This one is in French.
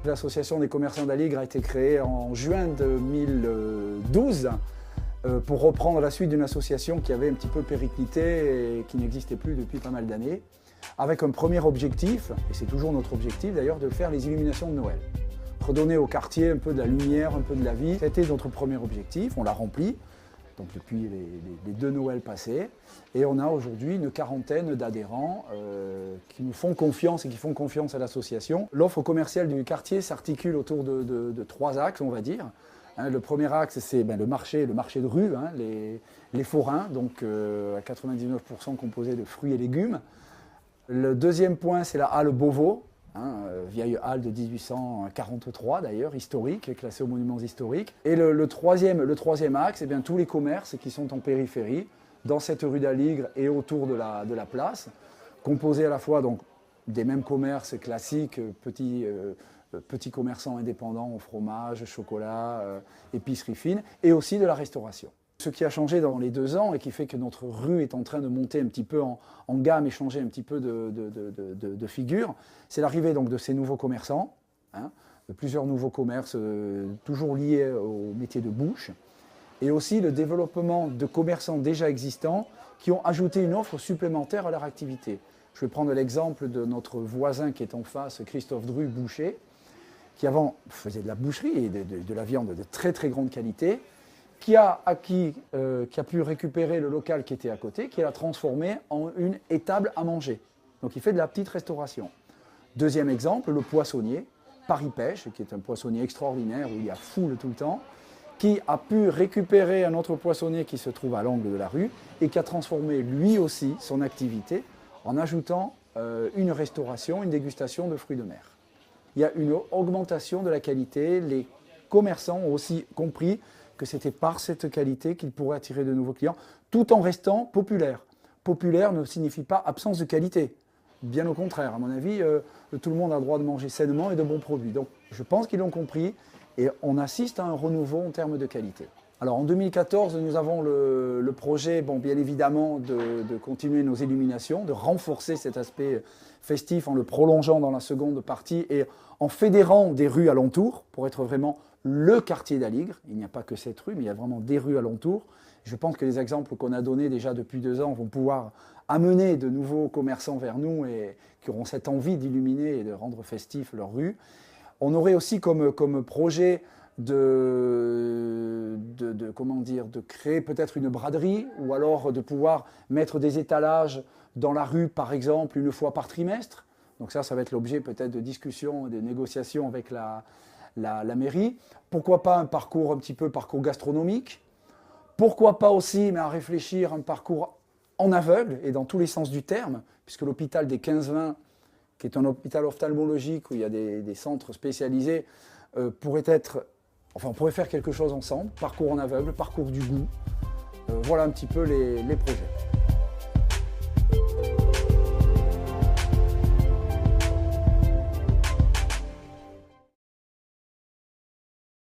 L'association des commerçants d'Aligre a été créée en juin 2012 pour reprendre la suite d'une association qui avait un petit peu périclité et qui n'existait plus depuis pas mal d'années, avec un premier objectif, et c'est toujours notre objectif d'ailleurs, de faire les illuminations de Noël. Redonner au quartier un peu de la lumière, un peu de la vie. C'était notre premier objectif, on l'a rempli, donc depuis les 2 Noëls passés. Et on a aujourd'hui une quarantaine d'adhérents qui nous font confiance et qui font confiance à l'association. L'offre commerciale du quartier s'articule autour de 3 axes, on va dire. Le premier axe, c'est le marché de rue, les forains, donc à 99% composés de fruits et légumes. Le deuxième point, c'est la halle Beauvau, vieille halle de 1843 d'ailleurs, historique, classée aux monuments historiques. Et le troisième axe, c'est bien tous les commerces qui sont en périphérie, dans cette rue d'Aligre et autour de la place, composés à la fois donc, des mêmes commerces classiques, petits commerçants indépendants au fromage, chocolat, épicerie fine, et aussi de la restauration. Ce qui a changé dans les 2 ans et qui fait que notre rue est en train de monter un petit peu en gamme et changer un petit peu de figure, c'est l'arrivée donc de ces nouveaux commerçants, de plusieurs nouveaux commerces toujours liés au métier de bouche, et aussi le développement de commerçants déjà existants qui ont ajouté une offre supplémentaire à leur activité. Je vais prendre l'exemple de notre voisin qui est en face, Christophe Dru, boucher, qui avant faisait de la boucherie et de la viande de très très grande qualité, qui a pu récupérer le local qui était à côté, qui l'a transformé en une étable à manger. Donc il fait de la petite restauration. Deuxième exemple, le poissonnier, Paris Pêche, qui est un poissonnier extraordinaire où il y a foule tout le temps, qui a pu récupérer un autre poissonnier qui se trouve à l'angle de la rue et qui a transformé lui aussi son activité en ajoutant une restauration, une dégustation de fruits de mer. Il y a une augmentation de la qualité, les commerçants ont aussi compris que c'était par cette qualité qu'ils pourraient attirer de nouveaux clients, tout en restant populaire. Populaire ne signifie pas absence de qualité. Bien au contraire, à mon avis, tout le monde a le droit de manger sainement et de bons produits. Donc je pense qu'ils l'ont compris et on assiste à un renouveau en termes de qualité. Alors en 2014, nous avons le projet, bien évidemment, de continuer nos illuminations, de renforcer cet aspect festif en le prolongeant dans la seconde partie et en fédérant des rues alentours pour être vraiment le quartier d'Aligre. Il n'y a pas que cette rue, mais il y a vraiment des rues alentours. Je pense que les exemples qu'on a donnés déjà depuis 2 ans vont pouvoir amener de nouveaux commerçants vers nous et qui auront cette envie d'illuminer et de rendre festif leur rue. On aurait aussi comme projet de créer peut-être une braderie ou alors de pouvoir mettre des étalages dans la rue, par exemple, 1 fois par trimestre. Donc ça va être l'objet peut-être de discussions, de négociations avec la mairie. Pourquoi pas un parcours parcours gastronomique. Pourquoi pas aussi, mais à réfléchir, un parcours en aveugle et dans tous les sens du terme, puisque l'hôpital des 15-20, qui est un hôpital ophtalmologique où il y a des centres spécialisés, on pourrait faire quelque chose ensemble, parcours en aveugle, parcours du goût. Voilà un petit peu les projets.